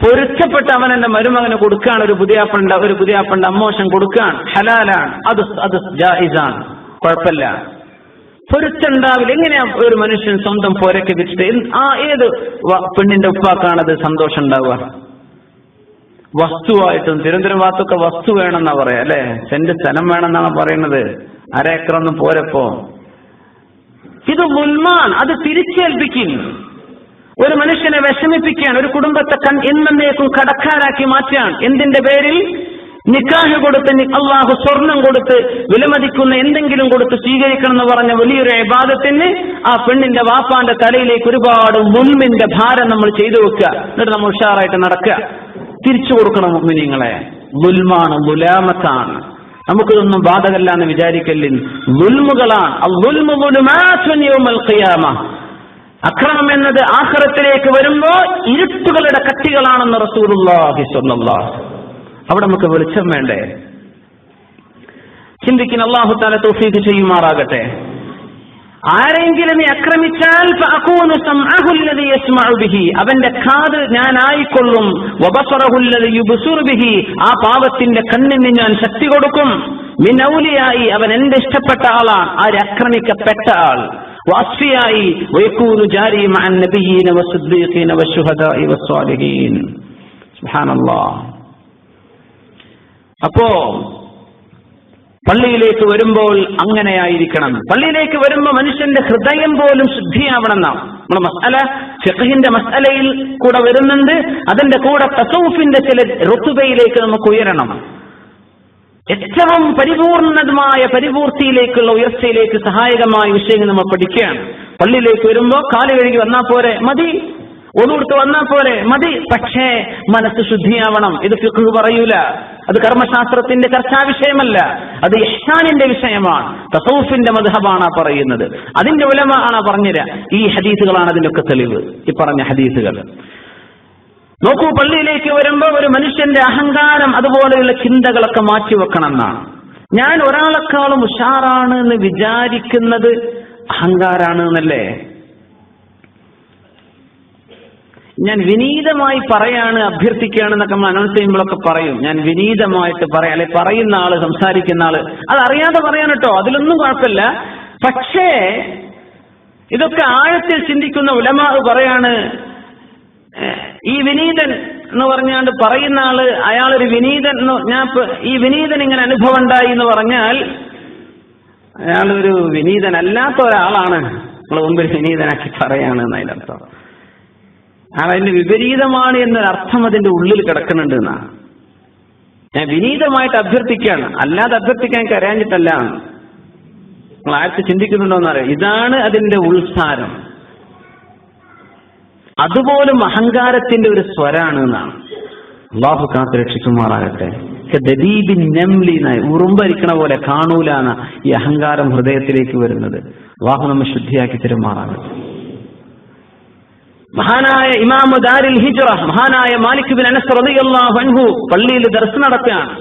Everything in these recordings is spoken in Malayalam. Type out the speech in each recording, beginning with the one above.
പൊരുത്തപ്പെട്ട അവൻ എന്റെ മരുമകന് കൊടുക്കുകയാണ്, ഒരു പുതിയാപ്പണ്ട അമ്മോഷം കൊടുക്കുകയാണ്, ഹലാലാണ്, അത് ജായിസാണ്, കുഴപ്പമില്ല. പൊരുത്തുണ്ടാവില്ല. എങ്ങനെയാ ഒരു മനുഷ്യൻ സ്വന്തം പോരൊക്കെ വെച്ചിട്ട് ഏത് പെണ്ണിന്റെ ഉപ്പാക്കാണത് സന്തോഷം ഉണ്ടാവുക? വസ്തുവായിട്ടും തിരുവനന്തപുരം ഭാഗത്തൊക്കെ വസ്തു വേണമെന്നാ പറയാ അല്ലെ, സെന്റ് സ്ഥലം വേണമെന്നാണ് പറയുന്നത്. 1/2 ഏക്കറൊന്നും പോരപ്പോ. ഇത് മുൽമാൻ, അത് തിരിച്ചേൽപ്പിക്കും. ഒരു മനുഷ്യനെ വിഷമിപ്പിക്കുകയാണ്, ഒരു കുടുംബത്തെ എന്നേക്കും കടക്കാരാക്കി മാറ്റുകയാണ്. എന്തിന്റെ പേരിൽ? നിക്കാഹ് കൊടുത്ത്, അള്ളാഹു സ്വർണം കൊടുത്ത്, വിലമതിക്കുന്ന എന്തെങ്കിലും കൊടുത്ത് സ്വീകരിക്കണം എന്ന് പറഞ്ഞ വലിയൊരു ഇബാദത്തിന് ആ പെണ്ണിന്റെ വാപ്പാന്റെ തലയിലേക്ക് ഒരുപാട് മുൽമിന്റെ ഭാരം നമ്മൾ ചെയ്തു വെക്കുക. എന്നിട്ട് നമ്മൾ ഉഷാറായിട്ട് നടക്കുക. തിരിച്ചു കൊടുക്കണം മുഅ്മിനീങ്ങളെ. ദുൽമാണ്, ദുലാമത്താണ്. നമുക്കിതൊന്നും ബാധകല്ല എന്ന് വിചാരിക്കല്ലിൻ. ദുൽമുകളാണ്. അദ്ദുൽമു ദുലുമാതുൻ യൗമൽ ഖിയാമ. അക്രമം എന്നത് ആഖിറത്തിലേക്ക് വരുമ്പോൾ ഇരുട്ടുകളുടെ കട്ടികളാണെന്ന് റസൂലുള്ളാഹി സ്വല്ലല്ലാഹു അലൈഹി വസല്ലം. അവിടെ നമുക്ക് വെളിച്ചം വേണ്ടേ? ചിന്തിക്കുന്ന അല്ലാഹു തആല തൗഫീഖ് ചെയ്യുമാറാകട്ടെ. ആരെങ്കിലും നീ ആക്രമിച്ചാൽ ഫഅകൂനു സമഅഹു അല്ലദീ യസ്മഉ ബിഹി, അവന്റെ കാത് ഞാൻ ആയിക്കൊള്ളും. വബസറഹു അല്ലദീ യുബ്സിറു ബിഹി, ആ പാവത്തിന്റെ കണ്ണിന് ഞാൻ ശക്തി കൊടുക്കും. മിൻ ഔലിയായി, അവൻ എന്റെ ഇഷ്ടപ്പെട്ട ആളാണ്, ആക്രമിക്കപ്പെട്ട ആൾ. വഅസ്ഫിയായി വയകൂനു ജാരി മഅൻ നബിയ്യീന വസ്ദിഖീന വശുഹദാഇ വസ്സാലിഹീൻ. സുബ്ഹാനല്ലാഹ്. അപ്പോ പള്ളിയിലേക്ക് വരുമ്പോൾ അങ്ങനെയായിരിക്കണം. പള്ളിയിലേക്ക് വരുമ്പോൾ മനുഷ്യന്റെ ഹൃദയം പോലും ശുദ്ധിയാവണമെന്നാണ് നമ്മുടെ മസ്അല. ഫിഖ്ഹിന്റെ മസ്അലയിൽ കൂടെ വരുന്നുണ്ട്. അതിന്റെ കൂടെ തസൗഫിന്റെ ചില റുതുബയിലേക്ക് നമുക്ക് ഉയരണം. ഏറ്റവും പരിപൂർത്തിയിലേക്കുള്ള ഉയർച്ചയിലേക്ക് സഹായകമായ വിഷയങ്ങൾ നമ്മൾ പഠിക്കുകയാണ്. പള്ളിയിലേക്ക് വരുമ്പോൾ കാല് കഴുകി വന്നാൽ പോരെ, മതി. ഒന്നുകൊടുത്ത് വന്നാൽ പോരെ, മതി. പക്ഷേ മനസ്സ് ശുദ്ധിയാവണം. ഇത് ഫിഖ്ഹ് പറയൂല. അത് കർമ്മശാസ്ത്രത്തിന്റെ ചർച്ചാ വിഷയമല്ല. അത് ഇഹ്സാനിന്റെ വിഷയമാണ്. തസൗഫിന്റെ മദ്ഹബാണ് പറയുന്നത്. അതിന്റെ ഉലമ ആണ് പറഞ്ഞുതരാ. ഈ ഹദീസുകളാണ് അതിനൊക്കെ തെളിവ്. ഈ പറഞ്ഞ ഹദീസുകൾ നോക്കൂ. പള്ളിയിലേക്ക് വരുമ്പോൾ ഒരു മനുഷ്യന്റെ അഹങ്കാരം, അതുപോലെയുള്ള ചിന്തകളൊക്കെ മാറ്റിവെക്കണം എന്നാണ്. ഞാൻ ഒരാളെക്കാളും ഉഷാറാണ് എന്ന് വിചാരിക്കുന്നത് അഹങ്കാരാണ് എന്നല്ലേ? ഞാൻ വിനീതമായി പറയാണ്, അഭ്യർത്ഥിക്കുകയാണ് എന്നൊക്കെ നമ്മൾ അനൗൺസ് ചെയ്യുമ്പോഴൊക്കെ പറയും. ഞാൻ വിനീതമായിട്ട് പറയാം, അല്ലെ പറയുന്ന ആള്, സംസാരിക്കുന്ന ആള് അതറിയാതെ പറയാൻ കേട്ടോ, അതിലൊന്നും കുഴപ്പമില്ല. പക്ഷേ ഇതൊക്കെ ആഴത്തിൽ ചിന്തിക്കുന്ന ഉലമാ പറയാണ്, ഈ വിനീതൻ എന്ന് പറഞ്ഞാണ്ട് പറയുന്ന ആള്, അയാളൊരു വിനീതൻ, ഈ വിനീതൻ ഇങ്ങനെ അനുഭവം ഉണ്ടായി എന്ന് പറഞ്ഞാൽ അയാളൊരു വിനീതനല്ലാത്ത ഒരാളാണ് നമ്മളെ മുമ്പിൽ വിനീതനാക്കി പറയാണ് എന്നതിനർത്ഥം. അതിന്റെ വിപരീതമാണ് എന്നൊരർത്ഥം അതിന്റെ ഉള്ളിൽ കിടക്കുന്നുണ്ട് എന്നാണ്. ഞാൻ വിനീതമായിട്ട് അഭ്യർത്ഥിക്കുകയാണ്, അല്ലാതെ അഭ്യർത്ഥിക്കാൻ എനിക്ക് അറിയാഞ്ഞിട്ടല്ല. നിങ്ങൾ ആഴ്ച ചിന്തിക്കുന്നുണ്ടോന്നറിയാം. ഇതാണ് അതിന്റെ ഉൾസാരം. അതുപോലും അഹങ്കാരത്തിന്റെ ഒരു സ്വരാണ് എന്നാണ്. അല്ലാഹു കാത്ത് രക്ഷിക്കുമാറാകട്ടെ. ഉറുമ്പരിക്കണ പോലെ കാണൂലാന്ന ഈ അഹങ്കാരം ഹൃദയത്തിലേക്ക് വരുന്നത്. അല്ലാഹു നമ്മെ ശുദ്ധിയാക്കി തരുമാറാകട്ടെ. മഹാനായ ഇമാമു ദാരിൽ ഹിജ്റ, മഹാനായ മാലിക് ബിൻ അനസ് റളിയല്ലാഹു അൻഹു പള്ളിയിൽ ദർസ് നടത്തുകയാണ്.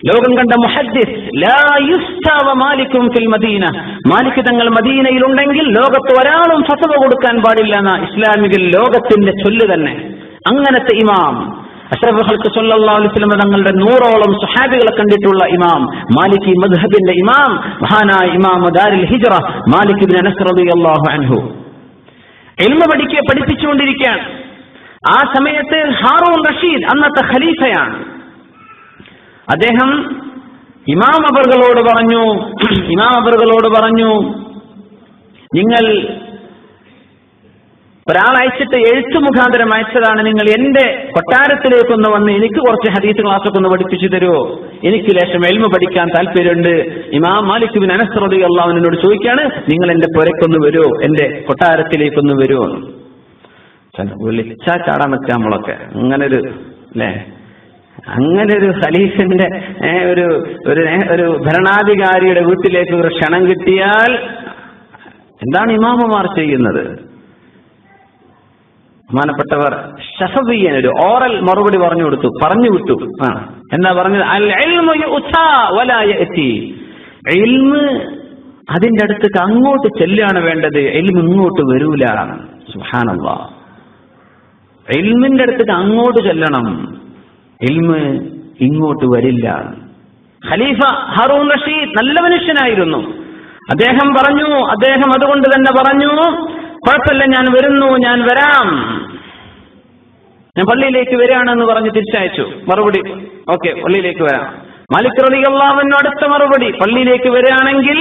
ലോകം കണ്ട മുഹദ്ദിസ്, ലാ യുസ്താവ മാലികും ഫിൽ മദീന, മാലിക് തങ്ങൾ മദീനയിൽ ഉണ്ടെങ്കിൽ ലോകത്ത് ഒരാളും ഫത്വ കൊടുക്കാൻ പാടില്ല എന്ന ഇസ്ലാമിക ലോകത്തിന്റെ ചൊല്ല് തന്നെ. അങ്ങനത്തെ ഇമാം, അഷ്റഫുൽ ഖൽഖ് സല്ലല്ലാഹു അലൈഹി വസല്ലം തങ്ങളുടെ 100ഓളം സ്വഹാബികളെ കണ്ടിട്ടുള്ള ഇമാം, മാലികി മദ്ഹബിന്റെ ഇമാം, മഹാനായ ഇമാം ദാരിൽ ഹിജ്റ മാലിക് ഇബ്നു അനസ് റളിയല്ലാഹു അൻഹു ഇൽമ പഠിപ്പിച്ചുകൊണ്ടിരിക്കുകയാണ്. ആ സമയത്ത് ഹാറൂൻ റഷീദ് അന്നത്തെ ഖലീഫയാണ്. അദ്ദേഹം ഇമാം അവറുകളോട് പറഞ്ഞു, നിങ്ങൾ ഒരാളയച്ചിട്ട് എഴുത്തു മുഖാന്തരം അയച്ചതാണ്, നിങ്ങൾ എന്റെ കൊട്ടാരത്തിലേക്കൊന്ന് വന്ന് എനിക്ക് കുറച്ച് ഹദീസ് ക്ലാസ്സൊക്കെ ഒന്ന് പഠിപ്പിച്ചു തരുമോ? എനിക്ക് ലേശം ഇൽമ പഠിക്കാൻ താല്പര്യമുണ്ട്. ഇമാം മാലിക് ബിൻ അനസ് റളിയല്ലാഹു അൻഹുവിനോട് ചോദിക്കാണ്, നിങ്ങൾ എന്റെ പുരക്കൊന്ന് വരുമോ, എന്റെ കൊട്ടാരത്തിലേക്കൊന്ന് വരുമോ? വിളിച്ചാ ചാടാൻ നിൽക്കാം നമ്മളൊക്കെ. അങ്ങനെ ഒരു ഖലീഫിന്റെ ഒരു ഭരണാധികാരിയുടെ വീട്ടിലേക്ക് ഒരു ക്ഷണം കിട്ടിയാൽ എന്താണ് ഇമാമുമാർ ചെയ്യുന്നത്? ബഹുമാനപ്പെട്ടവർ ശഫവിയ്യൻ ഒരു ഓറൽ മറുപടി പറഞ്ഞു വിട്ടു. എന്താ പറഞ്ഞത്? അൽ ഇൽമു യുഅ്താ വലാ യഅതി, ഇൽമ് അതിന്റെ അടുത്തേക്ക് അങ്ങോട്ട് ചെല്ലുകയാണ് വേണ്ടത്, ഇൽമ് ഇങ്ങോട്ട് വരൂല. സുബ്ഹാനല്ലാഹ്. ഇൽമിന്റെ അടുത്തേക്ക് അങ്ങോട്ട് ചെല്ലണം, ഇൽമ് ഇങ്ങോട്ട് വരില്ല. ഖലീഫ ഹാറൂൻ റഷീദ് നല്ല മനുഷ്യനായിരുന്നു. അദ്ദേഹം അതുകൊണ്ട് തന്നെ പറഞ്ഞു, കുഴപ്പമില്ല, ഞാൻ വരുന്നു, ഞാൻ വരാം, ഞാൻ പള്ളിയിലേക്ക് വരികയാണെന്ന് പറഞ്ഞ് തിരിച്ചയച്ചു. മറുപടി, ഓക്കെ, പള്ളിയിലേക്ക് വരാം. മാലിക് റളിയല്ലാഹു അൻഹു അടുത്ത മറുപടി, പള്ളിയിലേക്ക് വരികയാണെങ്കിൽ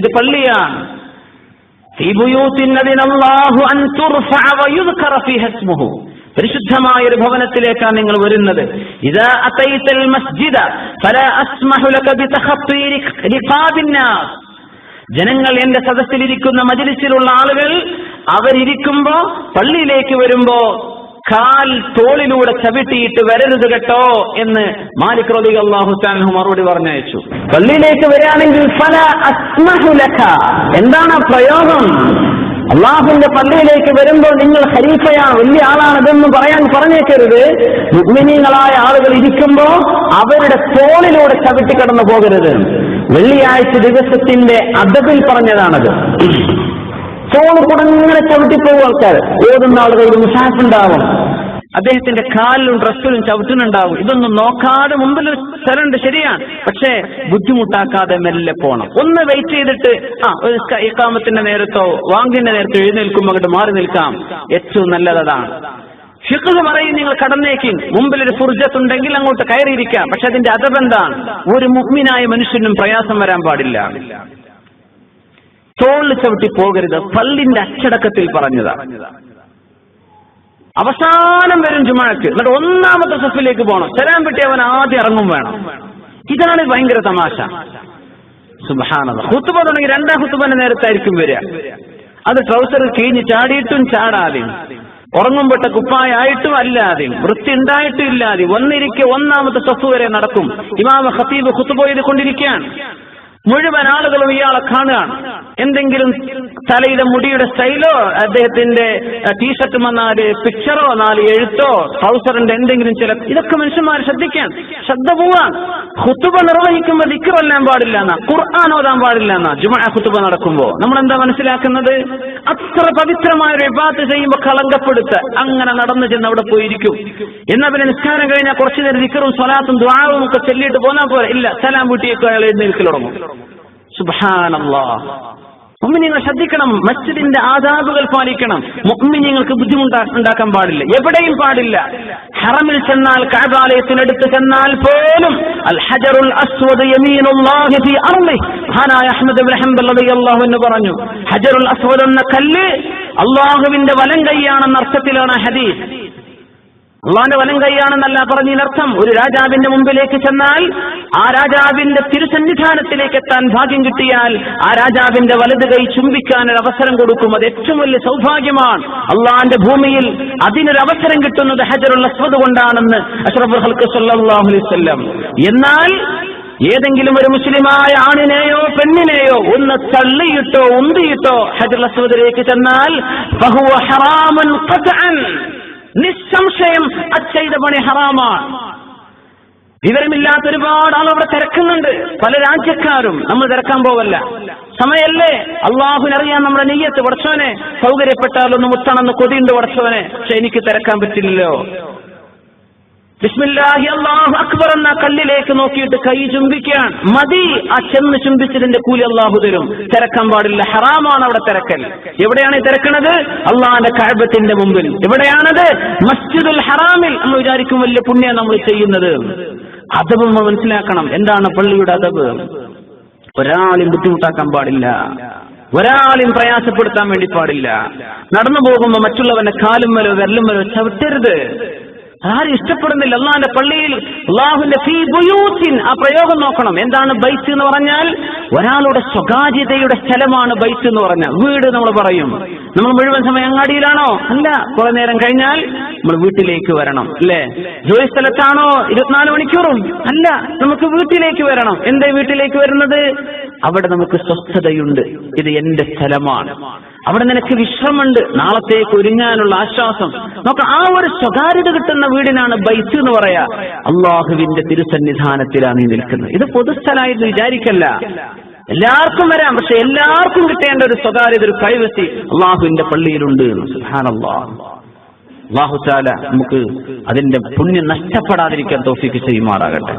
ഇത് പള്ളിയാണ്. പരിശുദ്ധമായ ഒരു ഭവനത്തിലേക്കാണ് നിങ്ങൾ വരുന്നത്. ഇദാ അതൈതൽ മസ്ജിദ ഫലാ അസ്മഹു ലക ബിതഖത്തി റിഖാബിന്നാസ്. ജനങ്ങൾ എന്റെ സദസ്സിലിരിക്കുന്ന മജ്ലിസിലുള്ള ആളുകൾ അവരിയ്ക്കുമ്പോ പള്ളിയിലേക്ക് വരുമ്പോ കാൽ തോളിലൂടെ ചവിട്ടിയിട്ട് വരരുത് കേട്ടോ എന്ന് മാലിക് റളിയല്ലാഹു തആല മറുപടി പറഞ്ഞയച്ചു. പള്ളിയിലേക്ക് വരികയാണെങ്കിൽ ഫലാ അസ്മഹു ലക, എന്താണ് പ്രയോഗം? അള്ളാഹുവിന്റെ പള്ളിയിലേക്ക് വരുമ്പോൾ നിങ്ങൾ ഖലീഫയാണ്, വലിയ ആളാണിതെന്ന് പറഞ്ഞേക്കരുത്. മുഅ്മിനീങ്ങളായ ആളുകൾ ഇരിക്കുമ്പോ അവരുടെ തോളിലൂടെ ചവിട്ടിക്കടന്നു പോകരുത്. വെള്ളിയാഴ്ച ദിവസത്തിന്റെ അദബിൽ പറഞ്ഞതാണത്. തോള് കൂടെ ഇങ്ങനെ ചവിട്ടിപ്പോകും ആൾക്കാർ. ഓടുന്ന ആളുകൾക്ക് മുസാഫ് ഉണ്ടാവും, അദ്ദേഹത്തിന്റെ കാലിലും ഡ്രസ്സിലും ചവിട്ടുന്നുണ്ടാവും. ഇതൊന്നും നോക്കാതെ മുമ്പിൽ സ്ഥലമുണ്ട്, ശരിയാണ്, പക്ഷേ ബുദ്ധിമുട്ടാക്കാതെ മെല്ലെ പോണം. ഒന്ന് വെയിറ്റ് ചെയ്തിട്ട് ഒരു ഇഖാമത്തിന്റെ നേരത്തോ വാങ്കിന്റെ നേരത്തോ എഴുന്നേൽക്കുമ്പോൾ അങ്ങോട്ട് മാറി നിൽക്കാം, ഏറ്റവും നല്ലതാണ്. ഫിഖ് പറയും, നിങ്ങൾ കടന്നേക്കും, മുമ്പിൽ ഒരു ഫുർജത്തുണ്ടെങ്കിൽ അങ്ങോട്ട് കയറിയിരിക്കാം. പക്ഷെ അതിന്റെ അദബെന്താണ്? ഒരു മുഅ്മിനായ മനുഷ്യനും പ്രയാസം വരാൻ പാടില്ല. തോളിൽ ചവിട്ടി പോകരുത്. പള്ളിന്റെ അച്ചടക്കത്തിൽ പറഞ്ഞതാണ്. അവസാനം വരും ജുമാക്ക്, എന്നിട്ട് ഒന്നാമത്തെ സഫിലേക്ക് പോകണം. സലാം പെട്ടി അവൻ ആദ്യം ഇറങ്ങും വേണം. ഇതാണ് ഭയങ്കര തമാശ. സുബ്ഹാനല്ലാഹ്. ഖുത്ബ തുടങ്ങി രണ്ടാം ഖുത്ബന്റെ നേരത്തായിരിക്കും വരിക. അത് ട്രൗസർ കീഞ്ഞ് ചാടിയിട്ടും ചാടാതെയും, ഉറങ്ങുമ്പൊട്ട കുപ്പായായിട്ടും അല്ലാതെയും, വൃത്തി ഉണ്ടായിട്ടും ഇല്ലാതെയും ഒന്നിരിക്കെ ഒന്നാമത്തെ സഫ് വരെ നടക്കും. ഇമാം ഖതീബ് ഖുത്ബ ചെയ്തുകൊണ്ടിരിക്കുകയാണ്. മുഴുവൻ ആളുകളും ഇയാളെ കാണുകയാണ്. എന്തെങ്കിലും തലയിലെ മുടിയുടെ സ്റ്റൈലോ അദ്ദേഹത്തിന്റെ ടീഷർട്ട് വന്നാല് പിക്ചറോ 4 എഴുത്തോ ട്രൗസറിന്റെ എന്തെങ്കിലും ചില, ഇതൊക്കെ മനുഷ്യന്മാർ ശ്രദ്ധിക്കാൻ, ശ്രദ്ധ പോവാൻ. ഖുത്ബ നിർവഹിക്കുമ്പോൾ ദിക്ർ എല്ലാം പാടില്ല എന്നാ, ഖുർആൻ ഓതാൻ പാടില്ല എന്നാ ജുമുഅ ഖുത്ബ നടക്കുമ്പോ. നമ്മളെന്താ മനസ്സിലാക്കുന്നത്? അത്ര പവിത്രമായ ഒരു ഇബാദത്ത് ചെയ്യുമ്പോൾ കളങ്കപ്പെടുത്ത അങ്ങനെ നടന്നു ചെന്ന് അവിടെ പോയിരിക്കും. എന്നാ പിന്നെ നിസ്കാരം കഴിഞ്ഞാൽ കുറച്ചു നേരം ദിക്റും സ്വലാത്തും ദുആവും ഒക്കെ ചൊല്ലിയിട്ട് പോന്നാ പോലെ, ഇല്ല, സലാം വീട്ടിയേക്ക് അയാൾ എഴുന്നേൽക്കൽ തുടങ്ങും. സുബ്ഹാനല്ലാഹ്. മുഅ്മിനീങ്ങൾ ശ്രദ്ധിക്കണം, മസ്ജിദിന്റെ ആദാബുകൾ പാലിക്കണം. മുഅ്മിനീങ്ങൾക്ക് ബുദ്ധിമുട്ടുണ്ടാക്കാൻ പാടില്ല, എവിടെയും പാടില്ല. ഹറമിൽ ചെന്നാൽ, കഅബാലയത്തിനടുത്ത് ചെന്നാൽ പോലും അൽ ഹജറുൽ അസ്വദ് യമീനുല്ലാഹി ഫീ അർളി. മഹാനായ അഹ്മദ് ഇബ്നു ഹംബൽ റളിയല്ലാഹു അൻഹു പറഞ്ഞു, ഹജറുൽ അസ്വദ് എന്ന കല്ല് അല്ലാഹുവിന്റെ വലം കൈയാണെന്ന അർത്ഥത്തിലാണ് ഹദീസ്. അള്ളാന്റെ വലം കൈയാണെന്നല്ല പറഞ്ഞതിനർത്ഥം. ഒരു രാജാവിന്റെ മുമ്പിലേക്ക് ചെന്നാൽ ആ രാജാവിന്റെ തിരുസന്നിധാനത്തിലേക്ക് എത്താൻ ഭാഗ്യം കിട്ടിയാൽ ആ രാജാവിന്റെ വലത് കൈ ചുംബിക്കാൻ ഒരു അവസരം കൊടുക്കും. അത് ഏറ്റവും വലിയ സൗഭാഗ്യമാണ്. അള്ളാന്റെ ഭൂമിയിൽ അതിനൊരു അവസരം കിട്ടുന്നത് ഹജറുൽ അസ്വദ് കൊണ്ടാണെന്ന് അഷ്റഫുൽ ഖൽഖ് സ്വല്ലല്ലാഹു അലൈഹി വസല്ലം. എന്നാൽ ഏതെങ്കിലും ഒരു മുസ്ലിമായ ആണിനെയോ പെണ്ണിനെയോ ഒന്ന് തള്ളിയിട്ടോ ഉന്തിയിട്ടോ ഹജറുൽ അസ്വദിലേക്ക് ചെന്നാൽ ഫഹുവ ഹറാമുൻ ഖത്അൻ, നിസ്സംശയം അച്ചെയ്ത പണി ഹറാമാണ്. വിവരമില്ലാത്ത ഒരുപാട് ആൾ അവിടെ തിരക്കുന്നുണ്ട്, പല രാജ്യക്കാരും. നമ്മൾ തിരക്കാൻ പോവല്ല, സമയല്ലേ. അള്ളാഹുവിനറിയാൻ നമ്മുടെ നിയ്യത്ത്. പടച്ചോനെ, സൗകര്യപ്പെട്ടാലൊന്ന് മുത്തണമെന്ന് കൊതിയുണ്ട് പടച്ചോനെ, പക്ഷെ എനിക്ക് തിരക്കാൻ പറ്റില്ലല്ലോ. ബിസ്മില്ലാഹി അല്ലാഹു അക്ബർ എന്ന കല്ലിലേക്ക് നോക്കിയിട്ട് കൈ ചുംബിക്കാൻ മതി. ആ ചെന്ന് ചുംബിച്ചതിന്റെ കൂലി അള്ളാഹു തരും. തിരക്കാൻ പാടില്ല, ഹറാമാണ് അവിടെ തിരക്കൽ. എവിടെയാണ് ഈ തിരക്കണത്? അള്ളാഹിന്റെ കഅബത്തിന്റെ മുമ്പിൽ. എവിടെയാണത്? മസ്ജിദുൽ ഹറാമിൽ. നമ്മൾ വിചാരിക്കും വലിയ പുണ്യം നമ്മൾ ചെയ്യുന്നത്. അദബ് നമ്മൾ മനസ്സിലാക്കണം. എന്താണ് പള്ളിയുടെ അദബ്? ഒരാളെയും ബുദ്ധിമുട്ടാക്കാൻ പാടില്ല, ഒരാളെയും പ്രയാസപ്പെടുത്താൻ വേണ്ടി പാടില്ല. നടന്നു പോകുമ്പോ മറ്റുള്ളവന്റെ കാലും മേലോ വിരലും മേലോ ചവിട്ടരുത്. ആരും ഇഷ്ടപ്പെടുന്നില്ല. അള്ളാഹിന്റെ പള്ളിയിൽ, അള്ളാഹുവിന്റെ ഫീ ബുയൂത്തിൻ, ആ പ്രയോഗം നോക്കണം. എന്താണ് ബൈത്ത് എന്ന് പറഞ്ഞാൽ? ഒരാളുടെ സ്വകാര്യതയുടെ സ്ഥലമാണ് ബൈത്ത് എന്ന് പറഞ്ഞാൽ. വീട് നമ്മൾ പറയും, നമ്മൾ മുഴുവൻ സമയം അങ്ങാടിയിലാണോ? അല്ല, കുറെ നേരം കഴിഞ്ഞാൽ നമ്മൾ വീട്ടിലേക്ക് വരണം, അല്ലേ? ജോലി സ്ഥലത്താണോ 24 മണിക്കൂറും? അല്ല, നമുക്ക് വീട്ടിലേക്ക് വരണം. എന്തേ വീട്ടിലേക്ക് വരുന്നത്? അവിടെ നമുക്ക് സ്വസ്ഥതയുണ്ട്, ഇത് എന്റെ സ്ഥലമാണ്, അവിടെ നിനക്ക് വിശ്രമുണ്ട്, നാളത്തേക്ക് ഒരുങ്ങാനുള്ള ആശ്വാസം. നോക്കാം, ആ ഒരു സ്വകാര്യത കിട്ടുന്ന വീടിനാണ് ബൈത്ത് എന്ന് പറയാ. അള്ളാഹുവിന്റെ തിരുസന്നിധാനത്തിലാണ് നീ നിൽക്കുന്നത്. ഇത് പൊതുസ്ഥലമായിട്ട് വിചാരിക്കല്ല, എല്ലാവർക്കും വരാം, പക്ഷെ എല്ലാവർക്കും കിട്ടേണ്ട ഒരു സ്വകാര്യത, ഒരു പ്രൈവസി അള്ളാഹുവിന്റെ പള്ളിയിലുണ്ട്. സുബ്ഹാനല്ലാഹ്. അല്ലാഹു തആല നമുക്ക് അതിന്റെ പുണ്യം നഷ്ടപ്പെടാതിരിക്കാൻ തൗഫീഖ് ചെയ്യുമാറാകട്ടെ.